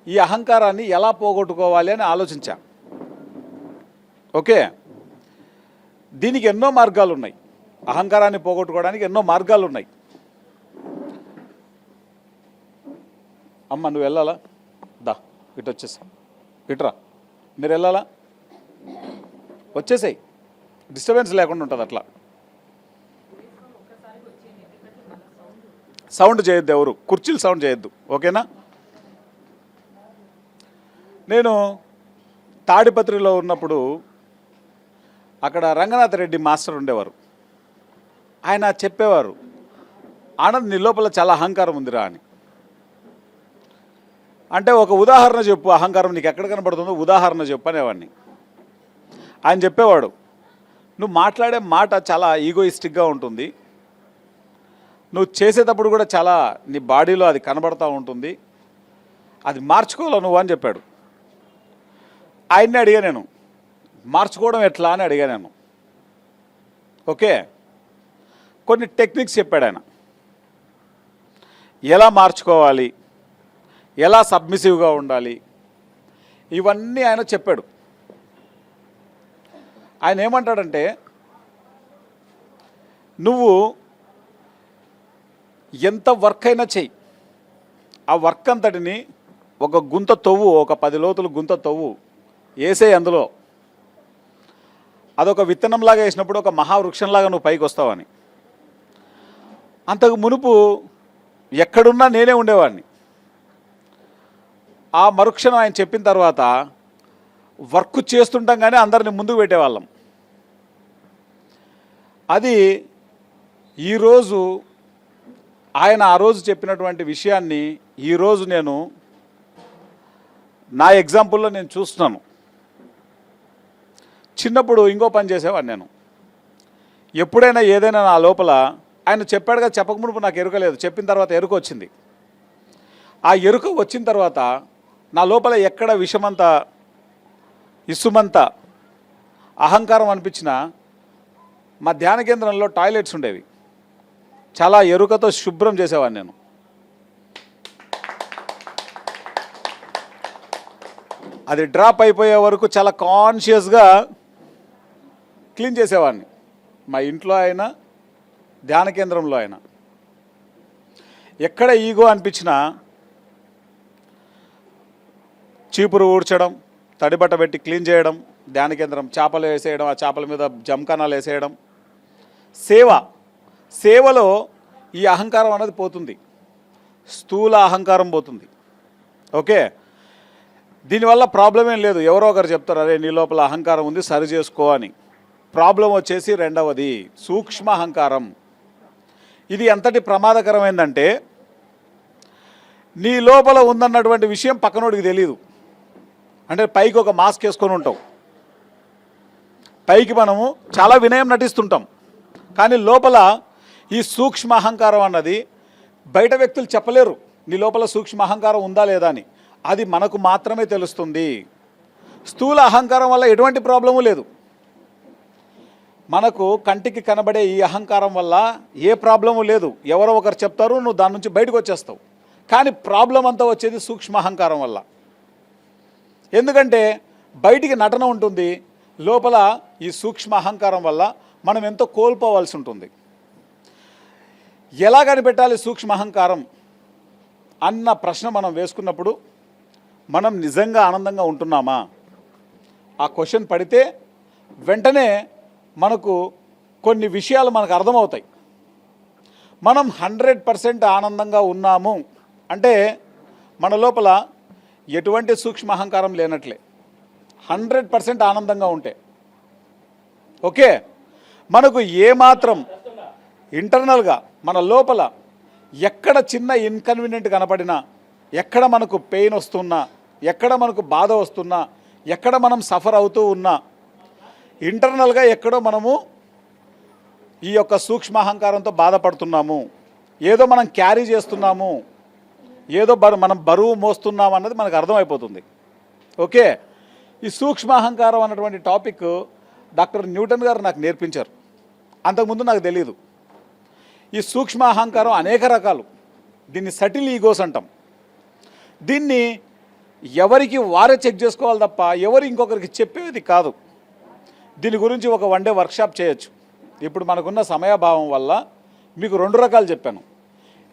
ఈ అహంకారాన్ని ఎలా పోగొట్టుకోవాలి అని ఆలోచించా. ఓకే, దీనికి ఎన్నో మార్గాలు ఉన్నాయి. అహంకారాన్ని పోగొట్టుకోవడానికి ఎన్నో మార్గాలు ఉన్నాయి. అమ్మ నువ్వు వెళ్ళాలా? దా ఇటు వచ్చేసి ఇటురా. మీరు వెళ్ళాలా? వచ్చేసాయి, డిస్టర్బెన్స్ లేకుండా ఉంటుంది. అట్లా సౌండ్ చేయొద్దు, ఎవరు కుర్చీలు సౌండ్ చేయొద్దు. ఓకేనా? నేను తాడిపత్రిలో ఉన్నప్పుడు అక్కడ రంగనాథ్ రెడ్డి మాస్టర్ ఉండేవారు. ఆయన చెప్పేవారు, ఆనంద్ నీ లోపల చాలా అహంకారం ఉందిరా అని. అంటే ఒక ఉదాహరణ చెప్పు, అహంకారం నీకు ఎక్కడ కనబడుతుందో ఉదాహరణ చెప్పు అనేవాడిని. ఆయన చెప్పేవాడు, నువ్వు మాట్లాడే మాట చాలా ఈగోయిస్టిక్గా ఉంటుంది, నువ్వు చేసేటప్పుడు కూడా చాలా నీ బాడీలో అది కనబడతా ఉంటుంది, అది మార్చుకోవాలా నువ్వు అని చెప్పాడు. ఆయన్ని అడిగా నేను, మార్చుకోవడం ఎట్లా అని అడిగా నేను. ఓకే, కొన్ని టెక్నిక్స్ చెప్పాడు ఆయన, ఎలా మార్చుకోవాలి, ఎలా సబ్మిసివ్గా ఉండాలి, ఇవన్నీ ఆయన చెప్పాడు. ఆయన ఏమంటాడంటే, నువ్వు ఎంత వర్క్ అయినా చెయ్యి, ఆ వర్క్ అంతటిని ఒక గుంత తవ్వు, ఒక 10 లోతులు గుంత తవ్వు వేసే, అందులో అదొక విత్తనంలాగా వేసినప్పుడు ఒక మహావృక్షంలాగా నువ్వు పైకి వస్తావని. అంతకు మునుపు ఎక్కడున్నా నేనే ఉండేవాడిని. ఆ మరుక్షణం ఆయన చెప్పిన తర్వాత వర్క్ చేస్తుంటాం కానీ అందరిని ముందుకు పెట్టేవాళ్ళం. అది ఈరోజు ఆయన ఆ రోజు చెప్పినటువంటి విషయాన్ని ఈరోజు నేను నా ఎగ్జాంపుల్లో నేను చూస్తున్నాను. చిన్నప్పుడు ఇంకో పని చేసేవాడిని నేను. ఎప్పుడైనా ఏదైనా నా లోపల, ఆయన చెప్పాడు కదా, చెప్పకమునుపు నాకు ఎరుక లేదు, చెప్పిన తర్వాత ఎరుక వచ్చింది. ఆ ఎరుక వచ్చిన తర్వాత నా లోపల ఎక్కడ విషమంతా, ఇసుమంతా, అహంకారం అనిపించినా మా ధ్యాన కేంద్రంలో టాయిలెట్స్ ఉండేవి, చాలా ఎరుకతో శుభ్రం చేసేవాడిని నేను. అది డ్రాప్ అయిపోయే వరకు చాలా కాన్షియస్గా క్లీన్ చేసేవాడిని. మా ఇంట్లో అయినా ధ్యాన కేంద్రంలో అయినా ఎక్కడ ఈగో అనిపించినా చీపురు ఊడ్చడం, తడిబట్ట పెట్టి క్లీన్ చేయడం, ధ్యాన కేంద్రం చేపలు వేసేయడం, ఆ చేపల మీద జంకనాలు వేసేయడం, సేవలో ఈ అహంకారం అనేది పోతుంది, స్థూల అహంకారం పోతుంది. ఓకే, దీనివల్ల ప్రాబ్లం ఏం లేదు. ఎవరో ఒకరు చెప్తారు, అరే నీ లోపల అహంకారం ఉంది సరి చేసుకో అని. ప్రాబ్లం వచ్చేసి రెండవది సూక్ష్మ అహంకారం. ఇది ఎంతటి ప్రమాదకరమైందంటే నీ లోపల ఉందన్నటువంటి విషయం పక్కనోడికి తెలియదు. అంటే పైకి ఒక మాస్క్ వేసుకొని ఉంటాం, పైకి మనము చాలా వినయం నటిస్తుంటాం, కానీ లోపల ఈ సూక్ష్మ అహంకారం అన్నది బయట వ్యక్తులు చెప్పలేరు నీ లోపల సూక్ష్మ అహంకారం ఉందా లేదా అని. అది మనకు మాత్రమే తెలుస్తుంది. స్థూల అహంకారం వల్ల ఎటువంటి ప్రాబ్లము లేదు. మనకు కంటికి కనబడే ఈ అహంకారం వల్ల ఏ ప్రాబ్లము లేదు. ఎవరో ఒకరు చెప్తారు, నువ్వు దాని నుంచి బయటకు వచ్చేస్తావు. కానీ ప్రాబ్లం అంతా వచ్చేది సూక్ష్మ అహంకారం వల్ల. ఎందుకంటే బయటికి నటన ఉంటుంది, లోపల ఈ సూక్ష్మ అహంకారం వల్ల మనం ఎంతో కోల్పోవాల్సి ఉంటుంది. ఎలా కనిపెట్టాలి సూక్ష్మ అహంకారం అన్న ప్రశ్న మనం వేసుకున్నప్పుడు మనం నిజంగా ఆనందంగా ఉంటున్నామా? ఆ క్వశ్చన్ పడితే వెంటనే మనకు కొన్ని విషయాలు మనకు అర్థమవుతాయి. మనం 100% ఆనందంగా ఉన్నాము అంటే మన లోపల ఎటువంటి సూక్ష్మ అహంకారం లేనట్లే. 100% ఆనందంగా ఉంటే ఓకే. మనకు ఏమాత్రం ఇంటర్నల్గా మన లోపల ఎక్కడ చిన్న ఇన్కన్వీనియంట్ కనపడినా, ఎక్కడ మనకు పెయిన్ వస్తున్నా, ఎక్కడ మనకు బాధ వస్తున్నా, ఎక్కడ మనం సఫర్ అవుతూ ఉన్నా, ఇంటర్నల్గా ఎక్కడో మనము ఈ యొక్క సూక్ష్మ అహంకారంతో బాధపడుతున్నాము, ఏదో మనం క్యారీ చేస్తున్నాము, ఏదో మనం బరువు మోస్తున్నాము అన్నది మనకు అర్థమైపోతుంది. ఓకే, ఈ సూక్ష్మ అహంకారం అన్నటువంటి టాపిక్ డాక్టర్ న్యూటన్ గారు నాకు నేర్పించారు. అంతకుముందు నాకు తెలియదు. ఈ సూక్ష్మ అహంకారం అనేక రకాలు. దీన్ని సటిల్ ఈగోస్ అంటాం. దీన్ని ఎవరికి వారే చెక్ చేసుకోవాలి తప్ప ఎవరు ఇంకొకరికి చెప్పేది కాదు. దీని గురించి ఒక 1 డే వర్క్షాప్ చేయొచ్చు. ఇప్పుడు మనకున్న సమయాభావం వల్ల మీకు 2 రకాలు చెప్పాను.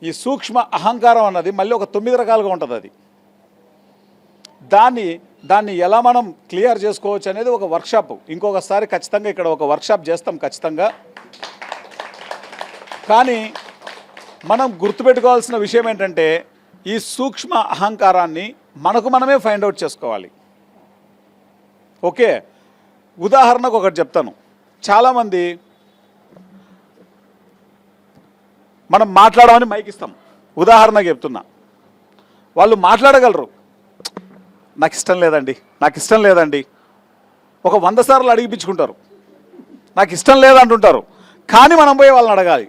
ఈ సూక్ష్మ అహంకారం అన్నది మళ్ళీ ఒక 9 రకాలుగా ఉంటుంది. అది దాన్ని ఎలా మనం క్లియర్ చేసుకోవచ్చు అనేది ఒక వర్క్షాప్. ఇంకొకసారి ఖచ్చితంగా ఇక్కడ ఒక వర్క్షాప్ చేస్తాం ఖచ్చితంగా. కానీ మనం గుర్తుపెట్టుకోవాల్సిన విషయం ఏంటంటే ఈ సూక్ష్మ అహంకారాన్ని మనకు మనమే ఫైండ్ అవుట్ చేసుకోవాలి. ఓకే, ఉదాహరణకు ఒకటి చెప్తాను. చాలామంది మనం మాట్లాడమని మైక్ ఇస్తాం. ఉదాహరణకు చెప్తున్నా, వాళ్ళు మాట్లాడగలరు, నాకు ఇష్టం లేదండి, నాకు ఇష్టం లేదండి, ఒక 100 సార్లు అడిగిపించుకుంటారు, నాకు ఇష్టం లేదంటుంటారు. కానీ మనం పోయి వాళ్ళని అడగాలి.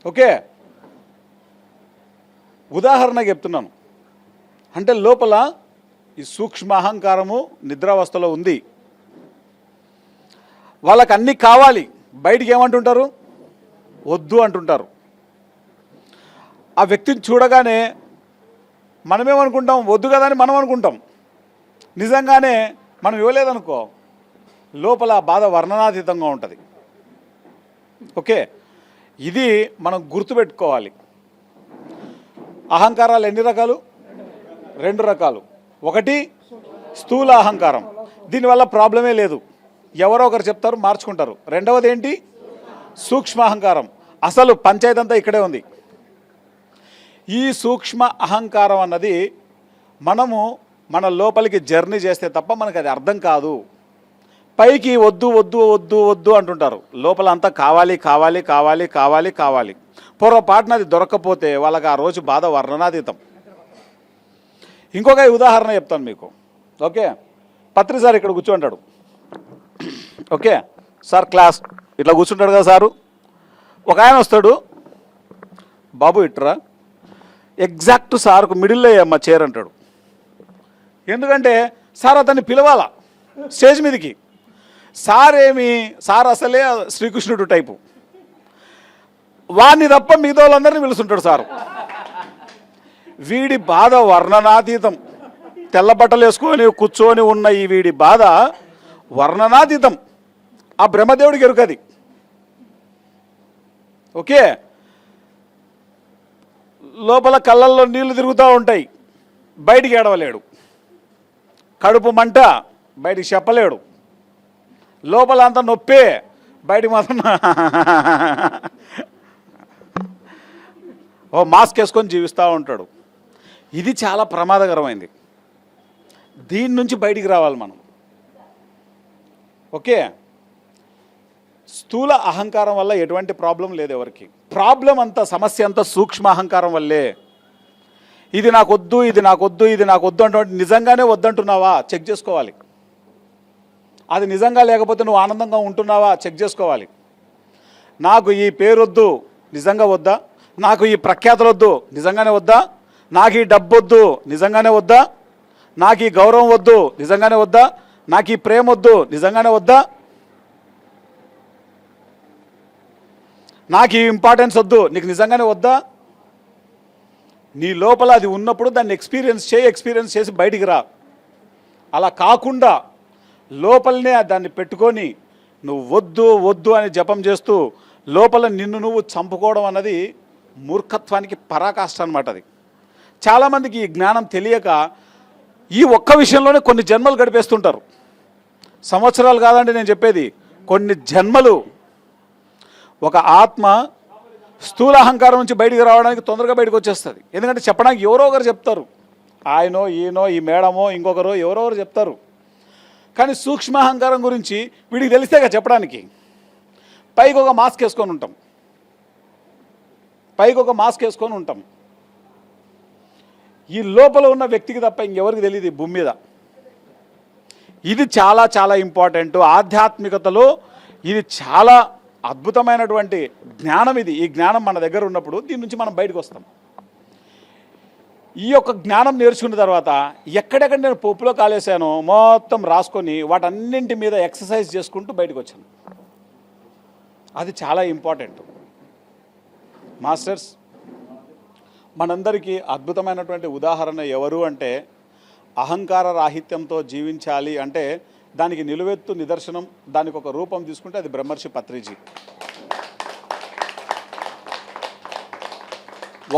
ఓకే, ఉదాహరణకు చెప్తున్నాను. అంటే లోపల ఈ సూక్ష్మ అహంకారము నిద్రావస్థలో ఉంది. వాళ్ళకి అన్నీ కావాలి, బయటికి ఏమంటుంటారు, వద్దు అంటుంటారు. ఆ వ్యక్తిని చూడగానే మనమేమనుకుంటాం, వద్దు కదా అని మనం అనుకుంటాం. నిజంగానే మనం ఇవ్వలేదనుకో లోపల బాధ వర్ణనాతీతంగా ఉంటుంది. ఓకే, ఇది మనం గుర్తుపెట్టుకోవాలి. అహంకారాలు ఎన్ని రకాలు? 2 రకాలు. ఒకటి స్థూల అహంకారం, దీనివల్ల ప్రాబ్లమే లేదు, ఎవరో ఒకరు చెప్తారు మార్చుకుంటారు. రెండవది ఏంటి? సూక్ష్మ అహంకారం. అసలు పంచాయతీ అంతా ఇక్కడే ఉంది. ఈ సూక్ష్మ అహంకారం అన్నది మనము మన లోపలికి జర్నీ చేస్తే తప్ప మనకు అది అర్థం కాదు. పైకి వద్దు వద్దు వద్దు వద్దు అంటుంటారు, లోపల అంతా కావాలి కావాలి కావాలి కావాలి కావాలి. పొరపాటున అది దొరక్కపోతే వాళ్ళకి ఆ రోజు బాధ వర్ణనాతీతం. ఇంకొక ఉదాహరణ చెప్తాను మీకు. ఓకే, పత్రి సార్ ఇక్కడ కూర్చుంటాడు. ఓకే సార్, క్లాస్ ఇట్లా కూర్చుంటాడు కదా సారు. ఒక ఆయన వస్తాడు, బాబు ఇట్రా, ఎగ్జాక్ట్ సార్కు మిడిల్లో అమ్మ చైర్ అంటాడు. ఎందుకంటే సార్ అతన్ని పిలవాలా స్టేజ్ మీదకి. సార్ అసలే శ్రీకృష్ణుడు టైపు, వాడిని తప్ప మిగతా వాళ్ళందరినీ పిలుస్తుంటాడు సారు. వీడి బాధ వర్ణనాతీతం. తెల్ల బట్టలు వేసుకొని కూర్చొని ఉన్న ఈ వీడి బాధ వర్ణనాతీతం. ఆ బ్రహ్మదేవుడికి ఎరుకది. ఓకే, లోపల కళ్ళల్లో నీళ్లు తిరుగుతూ ఉంటాయి, బయటికి ఏడవలేడు. కడుపు మంట, బయటికి చెప్పలేడు. లోపల అంతా నొప్పే, బయటికి మాత్రం ఓ మాస్క్ వేసుకొని జీవిస్తూ ఉంటాడు. ఇది చాలా ప్రమాదకరమైంది. దీని నుంచి బయటికి రావాలి మనం. ఓకే, స్థూల అహంకారం వల్ల ఎటువంటి ప్రాబ్లం లేదు ఎవరికి. ప్రాబ్లం అంతా, సమస్య అంతా సూక్ష్మ అహంకారం వల్లే. ఇది నాకొద్దు, ఇది నాకొద్దు, ఇది నాకొద్దు అంటే నిజంగానే వద్దంటున్నావా చెక్ చేసుకోవాలి. అది నిజంగా లేకపోతే నువ్వు ఆనందంగా ఉంటున్నావా చెక్ చేసుకోవాలి. నాకు ఈ పేరొద్దు, నిజంగా వద్దా? నాకు ఈ ప్రఖ్యాతులు వద్దు, నిజంగానే వద్దా? నాకు ఈ డబ్బు వద్దు, నిజంగానే వద్దా? నాకు ఈ గౌరవం వద్దు, నిజంగానే వద్దా? నాకు ఈ ప్రేమ వద్దు, నిజంగానే వద్దా? నాకు ఈ ఇంపార్టెన్స్ వద్దు, నీకు నిజంగానే వద్దా? నీ లోపల అది ఉన్నప్పుడు దాన్ని ఎక్స్పీరియన్స్ చేసి బయటికి రా. అలా కాకుండా లోపలనే దాన్ని పెట్టుకొని నువ్వు వద్దు వద్దు అని జపం చేస్తూ లోపల నిన్ను నువ్వు చంపుకోవడం అన్నది మూర్ఖత్వానికి పరాకాష్ట అన్నమాట. అది చాలామందికి ఈ జ్ఞానం తెలియక ఈ ఒక్క విషయంలోనే కొన్ని జన్మలు గడిపేస్తుంటారు. సంవత్సరాలు కాదండి నేను చెప్పేది, కొన్ని జన్మలు. ఒక ఆత్మ స్థూల అహంకారం నుంచి బయటికి రావడానికి తొందరగా బయటకు వచ్చేస్తుంది. ఎందుకంటే చెప్పడానికి ఎవరో ఒకరు చెప్తారు, ఆయనో ఈయనో ఈ మేడమో ఇంకొకరు ఎవరో ఒకరు చెప్తారు. కానీ సూక్ష్మ అహంకారం గురించి వీడికి తెలిస్తేగా చెప్పడానికి. పైకి ఒక మాస్క్ వేసుకొని ఉంటాం. ఈ లోపల ఉన్న వ్యక్తికి తప్ప ఇంకెవరికి తెలియదు ఈ భూమి మీద. ఇది చాలా చాలా ఇంపార్టెంట్. ఆధ్యాత్మికతలో ఇది చాలా అద్భుతమైనటువంటి జ్ఞానం ఇది. ఈ జ్ఞానం మన దగ్గర ఉన్నప్పుడు దీని నుంచి మనం బయటకు వస్తాం. ఈ యొక్క జ్ఞానం నేర్చుకున్న తర్వాత ఎక్కడెక్కడ నేను పప్పులో కాలేసానో మొత్తం రాసుకొని వాటన్నింటి మీద ఎక్సర్సైజ్ చేసుకుంటూ బయటకు వచ్చాను. అది చాలా ఇంపార్టెంట్. మాస్టర్స్, మనందరికీ అద్భుతమైనటువంటి ఉదాహరణ ఎవరు అంటే, అహంకార రాహిత్యంతో జీవించాలి అంటే దానికి నిలువెత్తు నిదర్శనం, దానికి ఒక రూపం తీసుకుంటే అది బ్రహ్మర్షి పత్రిజీ.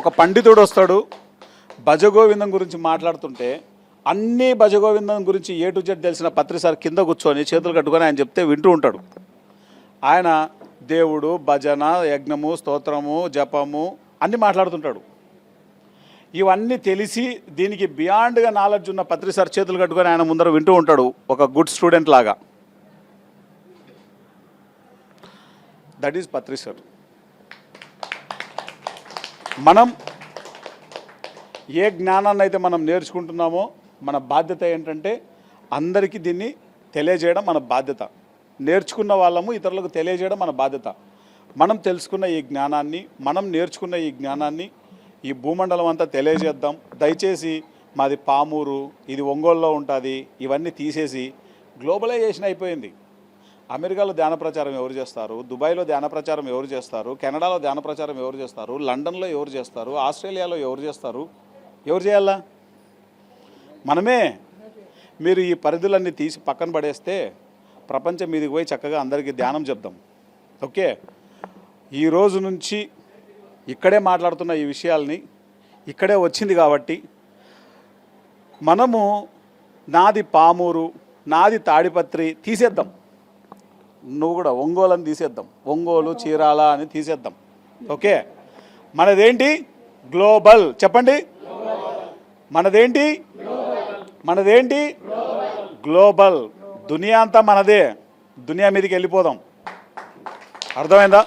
ఒక పండితుడు వస్తాడు, భజగోవిందం గురించి మాట్లాడుతుంటే అన్నీ భజగోవిందం గురించి ఏ టు జెడ్ తెలిసిన పత్రి సార్ కింద కూర్చొని చేతులు కట్టుకొని ఆయన చెప్తే వింటూ ఉంటాడు. ఆయన దేవుడు, భజన, యజ్ఞము, స్తోత్రము, జపము అన్నీ మాట్లాడుతుంటాడు. ఇవన్నీ తెలిసి దీనికి బియాండ్గా నాలెడ్జ్ ఉన్న పత్రి సార్ చేతులు కట్టుకొని ఆయన ముందర వింటూ ఉంటాడు, ఒక గుడ్ స్టూడెంట్ లాగా. That is Patri sir. మనం ఏ జ్ఞానాన్ని అయితే మనం నేర్చుకుంటున్నామో మన బాధ్యత ఏంటంటే అందరికీ దీన్ని తెలియజేయడం మన బాధ్యత. నేర్చుకున్న వాళ్ళము ఇతరులకు తెలియజేయడం మన బాధ్యత. మనం తెలుసుకున్న ఈ జ్ఞానాన్ని, మనం నేర్చుకున్న ఈ జ్ఞానాన్ని ఈ భూమండలం అంతా తెలియజేద్దాం. దయచేసి మాది పామూరు, ఇది ఒంగోలులో ఉంటుంది, ఇవన్నీ తీసేసి గ్లోబలైజేషన్ అయిపోయింది. అమెరికాలో ధ్యాన ప్రచారం ఎవరు చేస్తారు, దుబాయ్లో ధ్యాన ప్రచారం ఎవరు చేస్తారు, కెనడాలో ధ్యాన ప్రచారం ఎవరు చేస్తారు, లండన్లో ఎవరు చేస్తారు, ఆస్ట్రేలియాలో ఎవరు చేస్తారు? ఎవరు చేయాలా? మనమే. మీరు ఈ పరిధులన్నీ తీసి పక్కన పడేస్తే ప్రపంచం మీదకి పోయి చక్కగా అందరికీ ధ్యానం చెప్దాం. ఓకే, ఈ రోజు నుంచి ఇక్కడే మాట్లాడుతున్న ఈ విషయాల్ని ఇక్కడే వచ్చింది కాబట్టి మనము నాది పామూరు, నాది తాడిపత్రి తీసేద్దాం. నువ్వు కూడా ఒంగోలు అని తీసేద్దాం, ఒంగోలు, చీరాల అని తీసేద్దాం. ఓకే, మనదేంటి? గ్లోబల్. చెప్పండి, మనదేంటి? గ్లోబల్. దునియా అంతా మనదే. దునియా మీదకి వెళ్ళిపోదాం. అర్థమైందా?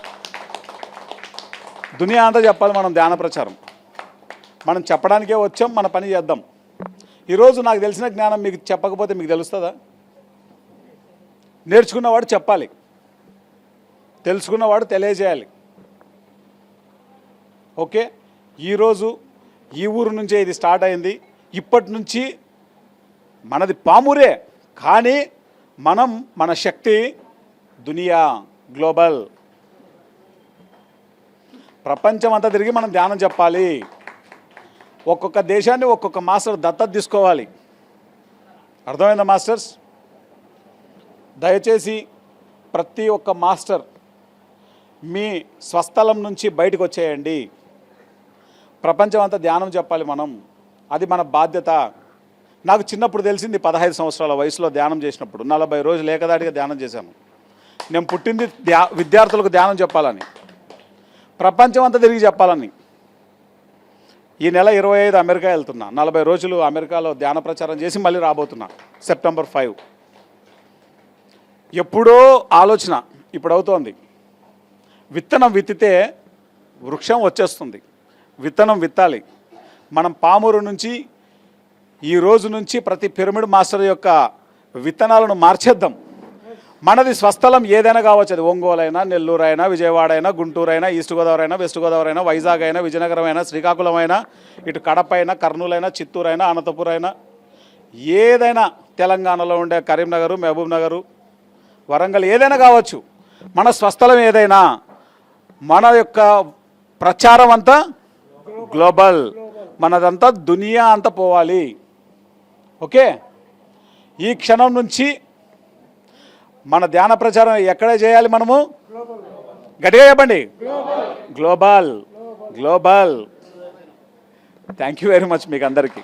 దునియా అంతా చెప్పాలి మనం ధ్యాన ప్రచారం. మనం చెప్పడానికే వచ్చాం, మన పని చేద్దాం. ఈరోజు నాకు తెలిసిన జ్ఞానం మీకు చెప్పకపోతే మీకు తెలుస్తుందా? నేర్చుకున్నవాడు చెప్పాలి, తెలుసుకున్నవాడు తెలియజేయాలి. ఓకే, ఈరోజు ఈ ఊరు నుంచే ఇది స్టార్ట్ అయింది. ఇప్పటి నుంచి మనది పామూరే, కానీ మనం మన శక్తి దునియా, గ్లోబల్. ప్రపంచం అంతా తిరిగి మనం ధ్యానం చెప్పాలి. ఒక్కొక్క దేశాన్ని ఒక్కొక్క మాస్టర్ దత్తత తీసుకోవాలి. అర్థమైందా మాస్టర్స్? దయచేసి ప్రతి ఒక్క మాస్టర్ మీ స్వస్థలం నుంచి బయటకు వచ్చేయండి. ప్రపంచం అంతా ధ్యానం చెప్పాలి మనం, అది మన బాధ్యత. నాకు చిన్నప్పుడు తెలిసింది 15 సంవత్సరాల వయసులో ధ్యానం చేసినప్పుడు 40 రోజులు ఏకదాటిగా ధ్యానం చేశాను. నేను పుట్టింది విద్యార్థులకు ధ్యానం చెప్పాలని, ప్రపంచం అంతా తిరిగి చెప్పాలని. ఈ నెల 25 అమెరికా వెళ్తున్నా, 40 రోజులు అమెరికాలో ధ్యాన ప్రచారం చేసి మళ్ళీ రాబోతున్నా సెప్టెంబర్ 5. ఎప్పుడో ఆలోచన ఇప్పుడు అవుతోంది. విత్తనం విత్తితే వృక్షం వచ్చేస్తుంది. విత్తనం విత్తాలి. మనం పామూరు నుంచి ఈ రోజు నుంచి ప్రతి పిరమిడ్ మాస్టర్ యొక్క విత్తనాలను మార్చేద్దాం. మనది స్వస్థలం ఏదైనా కావచ్చు, అది ఒంగోలు అయినా, నెల్లూరు అయినా, విజయవాడ అయినా, గుంటూరు అయినా, ఈస్ట్ గోదావరి అయినా, వెస్ట్ గోదావరి అయినా, వైజాగ్ అయినా, విజయనగరం అయినా, శ్రీకాకుళం అయినా, ఇటు కడప అయినా, కర్నూలు అయినా, చిత్తూరు అయినా, అనంతపురం అయినా, ఏదైనా తెలంగాణలో ఉండే కరీంనగర్, మహబూబ్ నగర్, వరంగల్ ఏదైనా కావచ్చు. మన స్వస్థలం ఏదైనా, మన యొక్క ప్రచారం అంతా గ్లోబల్, మనదంతా దునియా అంతా పోవాలి. ఓకే, ఈ క్షణం నుంచి మన ధ్యాన ప్రచారం ఎక్కడ చేయాలి? మనము గట్టిగా చెప్పండి, global. Global. Thank you very much మీకు అందరికీ.